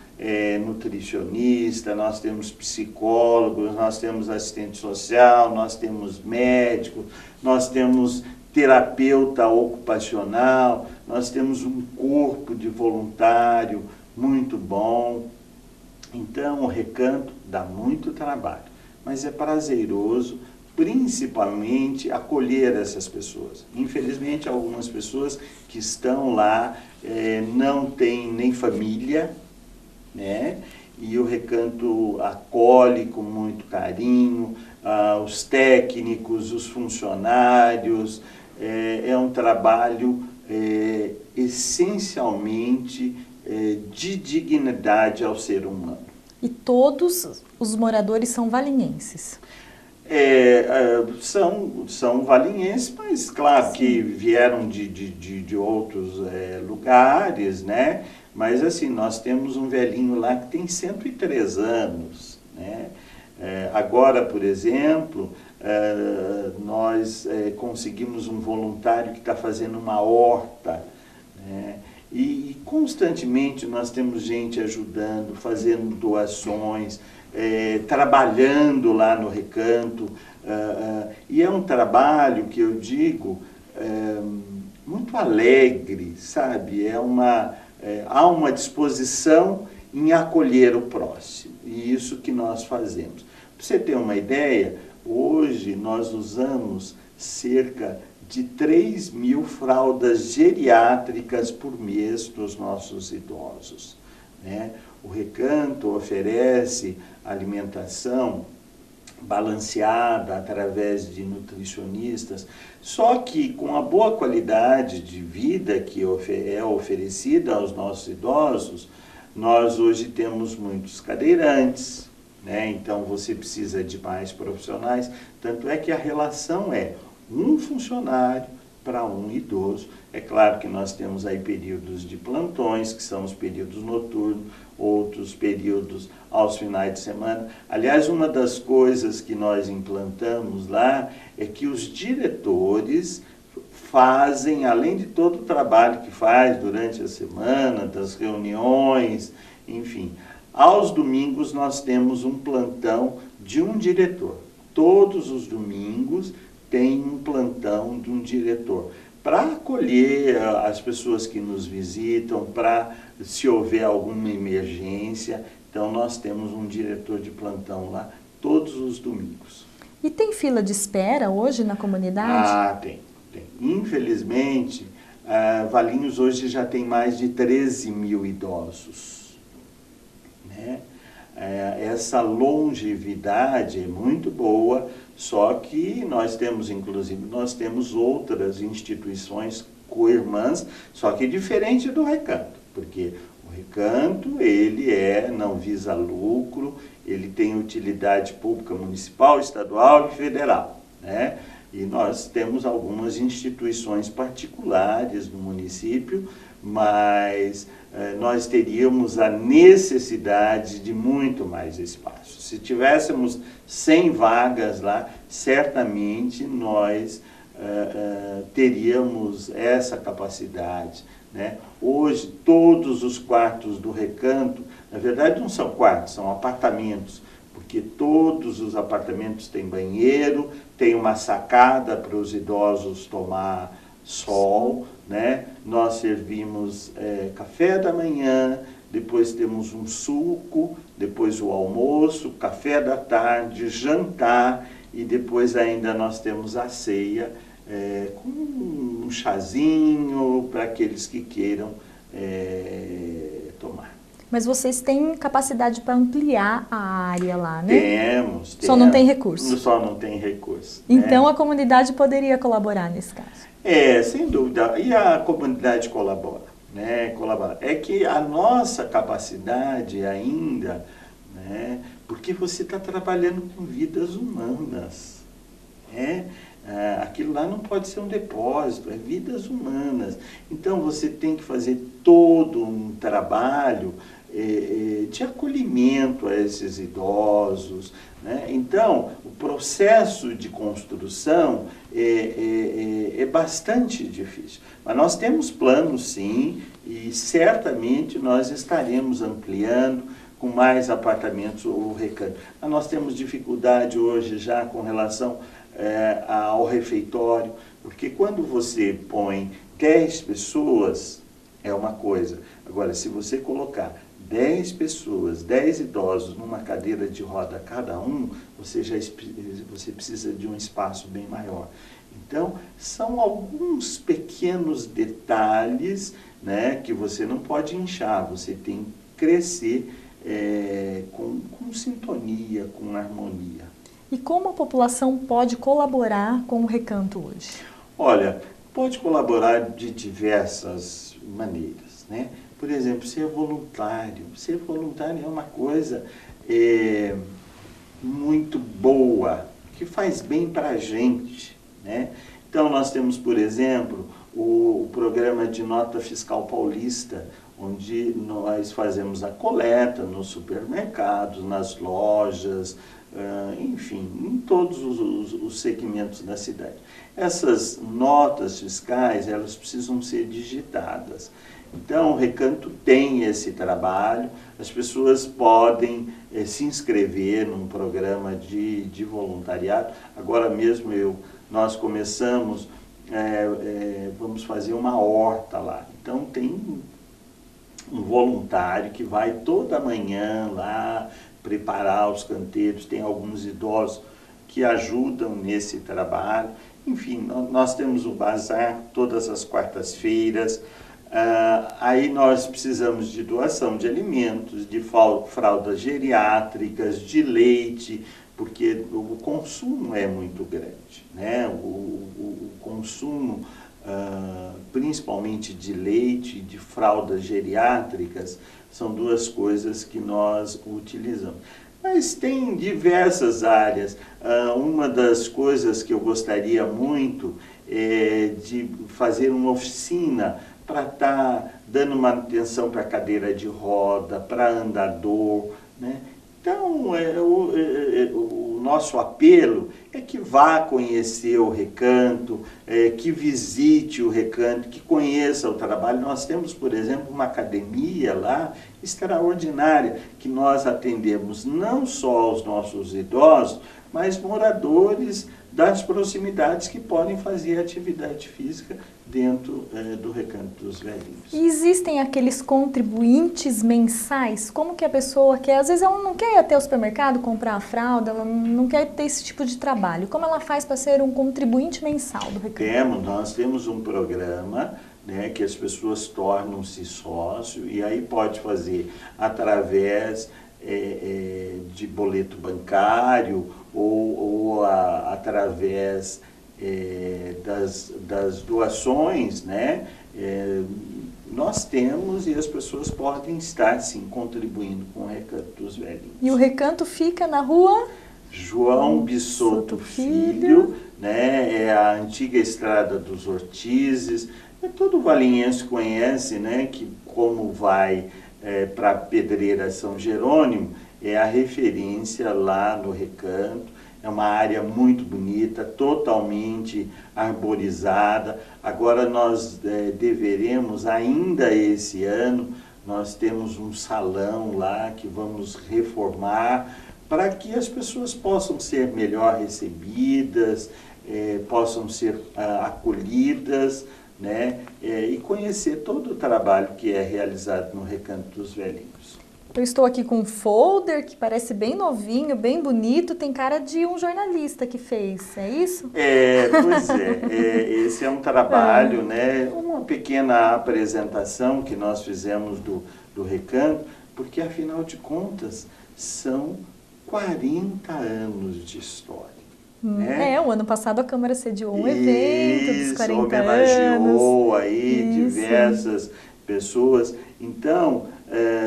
nutricionista, nós temos psicólogos, nós temos assistente social, nós temos médicos, nós temos terapeuta ocupacional, nós temos um corpo de voluntário muito bom. Então, o Recanto dá muito trabalho, mas é prazeroso, principalmente, acolher essas pessoas. Infelizmente, algumas pessoas que estão lá não têm nem família, né? E o Recanto acolhe com muito carinho os técnicos, os funcionários. É um trabalho essencialmente de dignidade ao ser humano. E todos os moradores são valinhenses? São valinhenses, mas claro que vieram de outros lugares, né? Mas assim, nós temos um velhinho lá que tem 103 anos, né? Agora, por exemplo, nós conseguimos um voluntário que está fazendo uma horta, né? E constantemente nós temos gente ajudando, fazendo doações, trabalhando lá no Recanto, e é um trabalho que eu digo muito alegre, sabe? há uma disposição em acolher o próximo, e isso que nós fazemos. Para você ter uma ideia, hoje nós usamos cerca de 3.000 fraldas geriátricas por mês dos nossos idosos, né? O Recanto oferece alimentação balanceada através de nutricionistas, só que com a boa qualidade de vida que é oferecida aos nossos idosos, nós hoje temos muitos cadeirantes, né? Então você precisa de mais profissionais, tanto é que a relação é um funcionário para um idoso. É claro que nós temos aí períodos de plantões, que são os períodos noturnos, outros períodos aos finais de semana. Aliás, uma das coisas que nós implantamos lá é que os diretores fazem, além de todo o trabalho que faz durante a semana, das reuniões, enfim, aos domingos nós temos um plantão de um diretor. Todos os domingos tem um plantão de um diretor para acolher as pessoas que nos visitam, para se houver alguma emergência. Então nós temos um diretor de plantão lá todos os domingos. E tem fila de espera hoje na comunidade? Ah, tem. Infelizmente, Valinhos hoje já tem mais de 13.000 idosos, né? Essa longevidade é muito boa, só que nós temos, inclusive, outras instituições co-irmãs, só que diferente do Recanto, porque o Recanto, ele não visa lucro, ele tem utilidade pública municipal, estadual e federal, né? E nós temos algumas instituições particulares no município, mas nós teríamos a necessidade de muito mais espaço. Se tivéssemos 100 vagas lá, certamente nós teríamos essa capacidade, né? Hoje, todos os quartos do Recanto, na verdade não são quartos, são apartamentos, porque todos os apartamentos têm banheiro, tem uma sacada para os idosos tomar sol, né? Nós servimos café da manhã, depois temos um suco, depois o almoço, café da tarde, jantar, e depois ainda nós temos a ceia com um chazinho para aqueles que queiram tomar. Mas vocês têm capacidade para ampliar a área lá, né? Temos. Só não tem recurso. Só não tem recurso. Então né? A comunidade poderia colaborar nesse caso. Sem dúvida. E a comunidade colabora, né? Colabora. É que a nossa capacidade ainda, né? Porque você está trabalhando com vidas humanas, né? Aquilo lá não pode ser um depósito, é vidas humanas. Então você tem que fazer todo um trabalho de acolhimento a esses idosos, né? Então o processo de construção é bastante difícil. Mas nós temos planos sim, e certamente nós estaremos ampliando com mais apartamentos o Recanto. Mas nós temos dificuldade hoje já com relação ao refeitório, porque quando você põe 10 pessoas, é uma coisa. Agora, se você colocar 10 pessoas, 10 idosos numa cadeira de roda cada um, você precisa de um espaço bem maior. Então, são alguns pequenos detalhes, né, que você não pode inchar, você tem que crescer com sintonia, com harmonia. E como a população pode colaborar com o Recanto hoje? Olha, pode colaborar de diversas maneiras, né? Por exemplo, ser voluntário. Ser voluntário é uma coisa muito boa, que faz bem para a gente, né? Então, nós temos, por exemplo, o programa de nota fiscal paulista, onde nós fazemos a coleta nos supermercados, nas lojas, enfim, em todos os segmentos da cidade. Essas notas fiscais, elas precisam ser digitadas. Então, o Recanto tem esse trabalho, as pessoas podem se inscrever num programa de voluntariado. Agora mesmo nós começamos, vamos fazer uma horta lá. Então, tem um voluntário que vai toda manhã lá preparar os canteiros, tem alguns idosos que ajudam nesse trabalho. Enfim, nós temos o bazar todas as quartas-feiras. Aí nós precisamos de doação de alimentos, de fraldas geriátricas, de leite, porque o consumo é muito grande, né? O consumo, principalmente de leite e de fraldas geriátricas, são duas coisas que nós utilizamos. Mas tem diversas áreas. Uma das coisas que eu gostaria muito é de fazer uma oficina para estar dando manutenção para cadeira de roda, para andador, né? Então, o nosso apelo é que vá conhecer o Recanto, que visite o Recanto, que conheça o trabalho. Nós temos, por exemplo, uma academia lá extraordinária, que nós atendemos não só os nossos idosos, mas moradores das proximidades que podem fazer atividade física dentro do Recanto dos Velhinhos. E existem aqueles contribuintes mensais? Como que a pessoa quer, às vezes ela não quer ir até o supermercado comprar a fralda, ela não quer ter esse tipo de trabalho. Como ela faz para ser um contribuinte mensal do Recanto? Nós temos um programa, né, que as pessoas tornam-se sócio, e aí pode fazer através de boleto bancário ou através das doações, né? Nós temos, e as pessoas podem estar, sim, contribuindo com o Recanto dos Velhinhos. E o Recanto fica na rua? João Bissoto Filho, né? É a antiga Estrada dos Ortizes. Todo valinhense conhece, né, que como vai para Pedreira São Jerônimo, é a referência lá no Recanto. É uma área muito bonita, totalmente arborizada. Agora nós deveremos, ainda esse ano, nós temos um salão lá que vamos reformar para que as pessoas possam ser melhor recebidas, possam ser acolhidas, né? E conhecer todo o trabalho que é realizado no Recanto dos Velhinhos. Eu estou aqui com um folder que parece bem novinho, bem bonito, tem cara de um jornalista que fez, é isso? Pois é, esse é um trabalho, né, uma pequena apresentação que nós fizemos do Recanto, porque afinal de contas são 40 anos de história. Né? O ano passado a Câmara sediou um evento dos 40 homenageou anos. aí diversas pessoas. Então,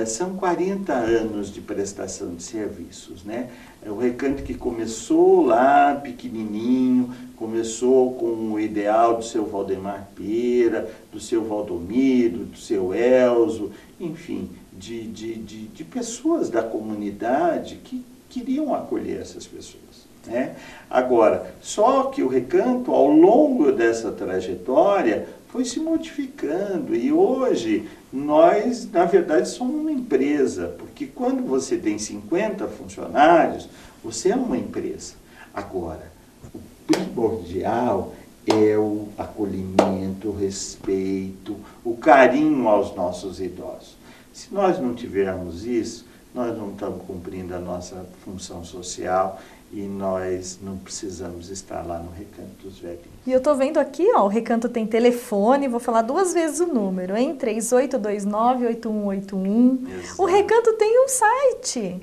são 40 anos de prestação de serviços, né? O Recanto que começou lá pequenininho, começou com o ideal do seu Valdemar Pera, do seu Valdomiro, do seu Elzo, enfim, de pessoas da comunidade que queriam acolher essas pessoas. Né? Agora, só que o Recanto, ao longo dessa trajetória, foi se modificando e hoje nós, na verdade, somos uma empresa, porque quando você tem 50 funcionários, você é uma empresa. Agora, o primordial é o acolhimento, o respeito, o carinho aos nossos idosos. Se nós não tivermos isso, nós não estamos cumprindo a nossa função social e nós não precisamos estar lá no Recanto dos Velhinhos. E eu estou vendo aqui, ó, o Recanto tem telefone, vou falar 2 vezes o número, hein? 3829-8181. O Recanto tem um site,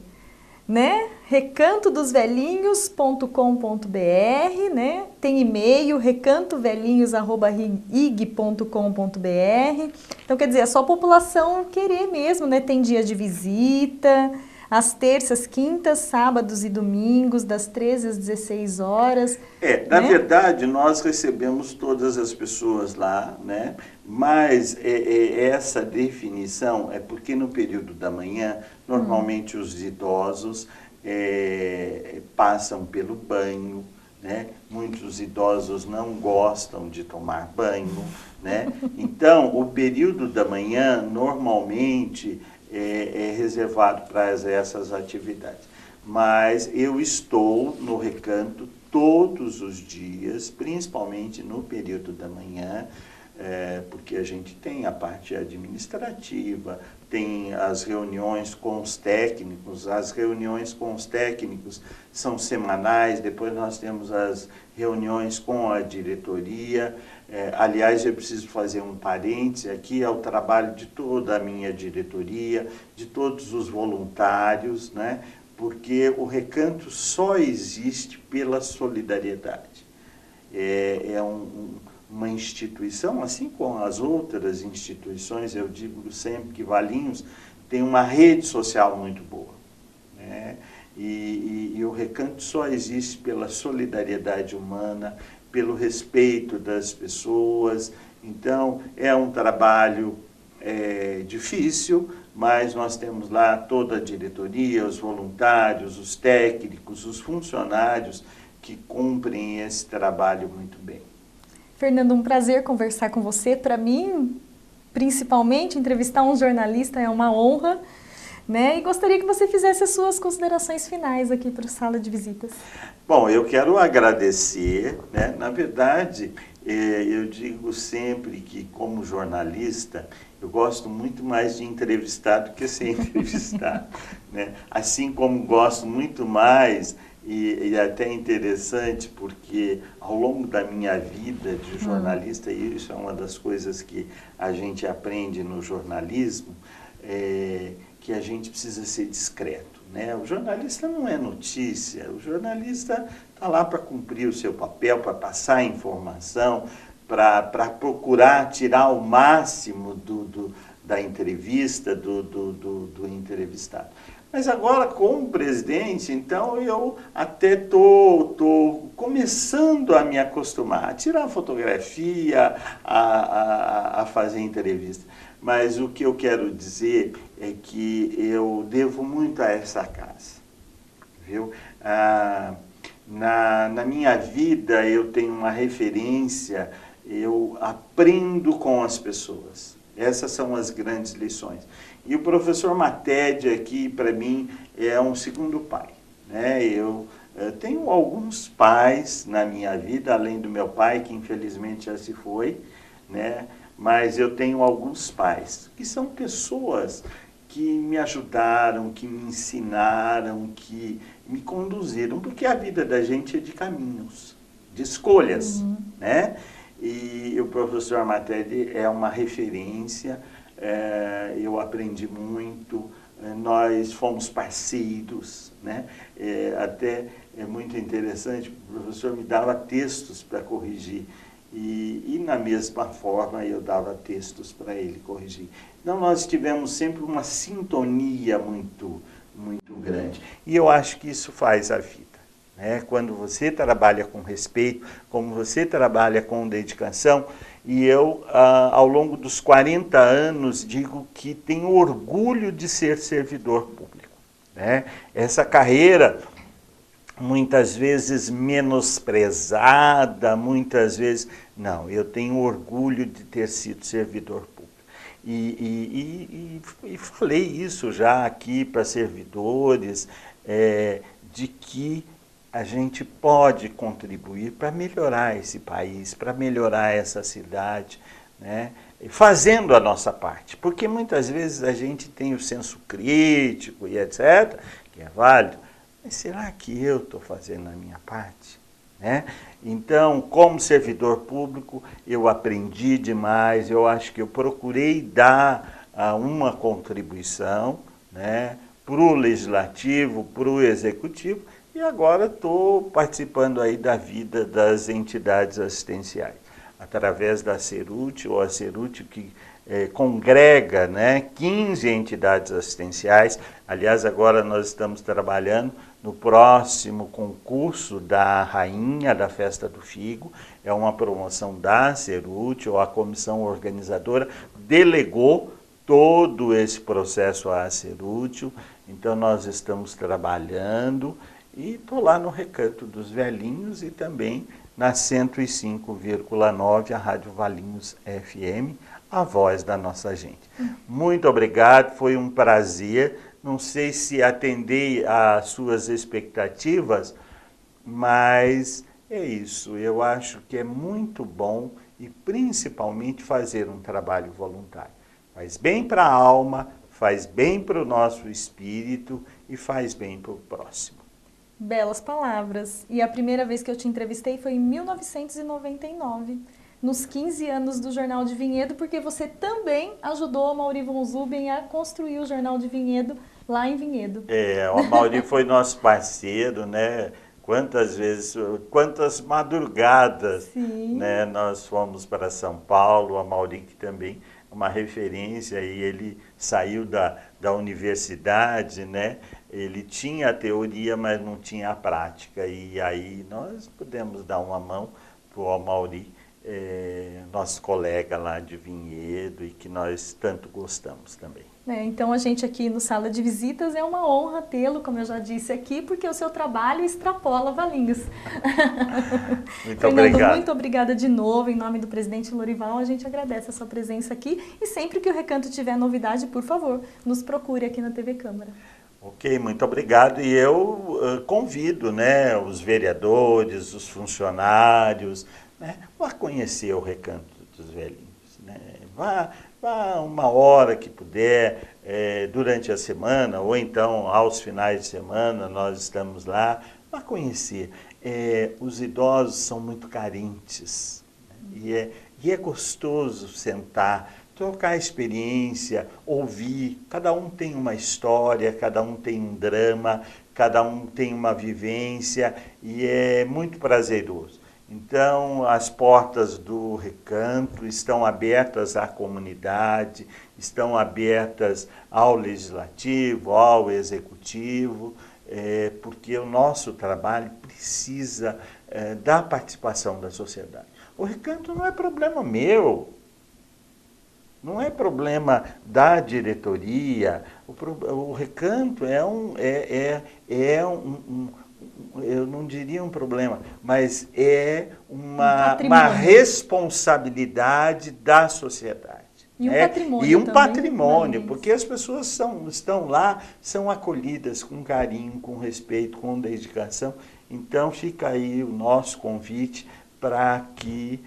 né? recantodosvelhinhos.com.br, né? Tem e-mail, recantovelhinhos@ig.com.br. Então, quer dizer, é só a população querer mesmo, né? Tem dia de visita, às terças, quintas, sábados e domingos, das 13 às 16 horas. Na verdade, nós recebemos todas as pessoas lá, né? Mas essa definição é porque no período da manhã, normalmente os idosos passam pelo banho, né? Muitos idosos não gostam de tomar banho, né? Então, o período da manhã, normalmente, é reservado para essas atividades. Mas eu estou no Recanto todos os dias, principalmente no período da manhã, porque a gente tem a parte administrativa, tem as reuniões com os técnicos. As reuniões com os técnicos são semanais, depois nós temos as reuniões com a diretoria. Aliás, eu preciso fazer um parêntese aqui, é o trabalho de toda a minha diretoria, de todos os voluntários, né? Porque o Recanto só existe pela solidariedade. Uma instituição, assim como as outras instituições, eu digo sempre que Valinhos tem uma rede social muito boa, né? E o Recanto só existe pela solidariedade humana, pelo respeito das pessoas. Então, é um trabalho difícil, mas nós temos lá toda a diretoria, os voluntários, os técnicos, os funcionários que cumprem esse trabalho muito bem. Fernando, um prazer conversar com você. Para mim, principalmente, entrevistar um jornalista é uma honra, né? E gostaria que você fizesse as suas considerações finais aqui para o Sala de Visitas. Bom, eu quero agradecer, né? Na verdade, eu digo sempre que, como jornalista, eu gosto muito mais de entrevistar do que ser entrevistado, né? Assim como gosto muito mais, e até interessante, porque ao longo da minha vida de jornalista, e isso é uma das coisas que a gente aprende no jornalismo, que a gente precisa ser discreto, né? O jornalista não é notícia, o jornalista está lá para cumprir o seu papel, para passar informação, para procurar tirar o máximo da entrevista, do entrevistado. Mas agora, como presidente, então eu até estou começando a me acostumar a tirar fotografia, a fazer entrevista. Mas o que eu quero dizer é que eu devo muito a essa casa, viu? Na minha vida eu tenho uma referência, eu aprendo com as pessoas. Essas são as grandes lições. E o professor Matede aqui, para mim, é um segundo pai, né? Eu tenho alguns pais na minha vida, além do meu pai, que infelizmente já se foi, né? Mas eu tenho alguns pais, que são pessoas que me ajudaram, que me ensinaram, que me conduziram, porque a vida da gente é de caminhos, de escolhas, né? E o professor Matede é uma referência, eu aprendi muito, nós fomos parceiros, né? Até é muito interessante, o professor me dava textos para corrigir, e na mesma forma eu dava textos para ele corrigir. Então nós tivemos sempre uma sintonia muito grande, e eu acho que isso faz a vida. Quando você trabalha com respeito, como você trabalha com dedicação, e eu, ao longo dos 40 anos, digo que tenho orgulho de ser servidor público, né? Essa carreira, muitas vezes menosprezada, muitas vezes... Não, eu tenho orgulho de ter sido servidor público. E falei isso já aqui para servidores, de que a gente pode contribuir para melhorar esse país, para melhorar essa cidade, né? Fazendo a nossa parte. Porque muitas vezes a gente tem o senso crítico e etc., que é válido, mas será que eu estou fazendo a minha parte? Né? Então, como servidor público, eu aprendi demais, eu acho que eu procurei dar uma contribuição, né, para o legislativo, para o executivo, e agora estou participando aí da vida das entidades assistenciais, através da Ceruti, ou a Ceruti que congrega, né, 15 entidades assistenciais. Aliás, agora nós estamos trabalhando no próximo concurso da Rainha da Festa do Figo, é uma promoção da Ceruti, ou a comissão organizadora delegou todo esse processo à Ceruti, então nós estamos trabalhando. E estou lá no Recanto dos Velhinhos e também na 105,9, a Rádio Valinhos FM, a voz da nossa gente. Muito obrigado, foi um prazer. Não sei se atendei às suas expectativas, mas é isso. Eu acho que é muito bom e principalmente fazer um trabalho voluntário. Faz bem para a alma, faz bem para o nosso espírito e faz bem para o próximo. Belas palavras. E a primeira vez que eu te entrevistei foi em 1999, nos 15 anos do Jornal de Vinhedo, porque você também ajudou a Mauri von Zuben a construir o Jornal de Vinhedo lá em Vinhedo. O Mauri foi nosso parceiro, né? Quantas vezes, quantas madrugadas, né? Nós fomos para São Paulo, a Mauri que também é uma referência, e ele saiu da universidade, né? Ele tinha a teoria, mas não tinha a prática, e aí nós pudemos dar uma mão para o Mauri, nosso colega lá de Vinhedo, e que nós tanto gostamos também. Então a gente aqui no Sala de Visitas é uma honra tê-lo, como eu já disse aqui, porque o seu trabalho extrapola Valinhos. Muito Fernando, obrigado. muito obrigada de novo, em nome do presidente Lorival, a gente agradece a sua presença aqui, e sempre que o Recanto tiver novidade, por favor, nos procure aqui na TV Câmara. Ok, muito obrigado, e eu convido, né, os vereadores, os funcionários, né, a conhecer o Recanto dos Velhinhos, né, vá uma hora que puder, durante a semana, ou então aos finais de semana, nós estamos lá, vá conhecer. Os idosos são muito carentes, né, e é gostoso sentar, trocar experiência, ouvir. Cada um tem uma história, cada um tem um drama, cada um tem uma vivência, e é muito prazeroso. Então, as portas do Recanto estão abertas à comunidade, estão abertas ao Legislativo, ao Executivo, porque o nosso trabalho precisa da participação da sociedade. O Recanto não é problema meu, não é problema da diretoria. O Recanto eu não diria um problema, mas é uma responsabilidade da sociedade. E um patrimônio E um também, patrimônio, porque as pessoas estão lá, são acolhidas com carinho, com respeito, com dedicação. Então fica aí o nosso convite para que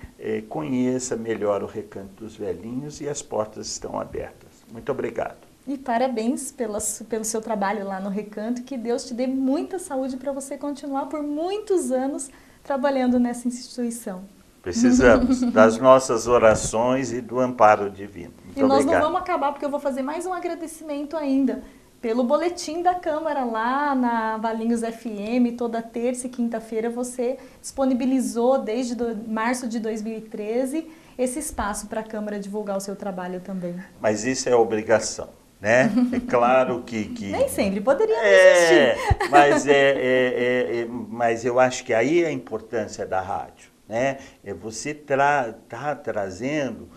conheça melhor o Recanto dos Velhinhos, e as portas estão abertas. Muito obrigado. E parabéns pelo seu trabalho lá no Recanto, que Deus te dê muita saúde para você continuar por muitos anos trabalhando nessa instituição. Precisamos das nossas orações e do amparo divino. Muito nós obrigado. Não vamos acabar, porque eu vou fazer mais um agradecimento ainda pelo boletim da Câmara lá na Valinhos FM. Toda terça e quinta-feira você disponibilizou desde março de 2013 esse espaço para a Câmara divulgar o seu trabalho também. Mas isso é obrigação, né? É claro que nem sempre poderia existir. Mas eu acho que aí é a importância da rádio, né? Você tá trazendo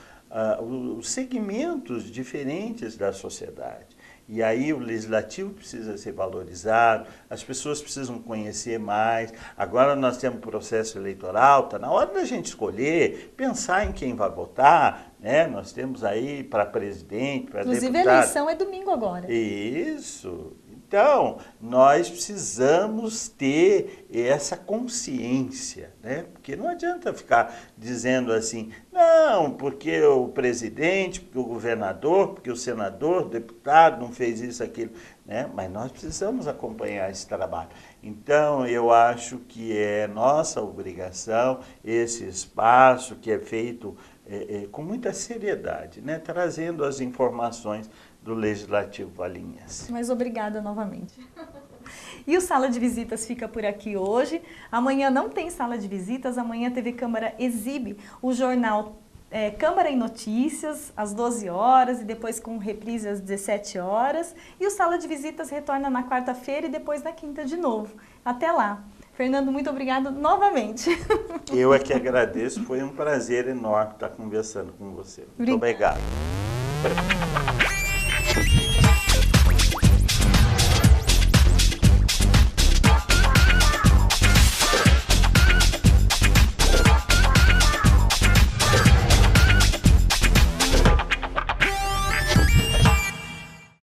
os segmentos diferentes da sociedade. E aí o Legislativo precisa ser valorizado, as pessoas precisam conhecer mais. Agora nós temos processo eleitoral, está na hora da gente escolher, pensar em quem vai votar, né? Nós temos aí para presidente, para deputado. Inclusive a eleição é domingo agora. Isso. Então, nós precisamos ter essa consciência, né? Porque não adianta ficar dizendo assim, não, porque o presidente, porque o governador, porque o senador, o deputado não fez isso, aquilo, né? Mas nós precisamos acompanhar esse trabalho. Então, eu acho que é nossa obrigação esse espaço que é feito com muita seriedade, né? Trazendo as informações do Legislativo Valinhense. Mas obrigada novamente. E o Sala de Visitas fica por aqui hoje. Amanhã não tem Sala de Visitas, amanhã a TV Câmara exibe o jornal Câmara em Notícias, às 12 horas, e depois com reprise às 17 horas. E o Sala de Visitas retorna na quarta-feira e depois na quinta de novo. Até lá. Fernando, muito obrigado novamente. Eu é que agradeço, foi um prazer enorme estar conversando com você. Muito obrigado.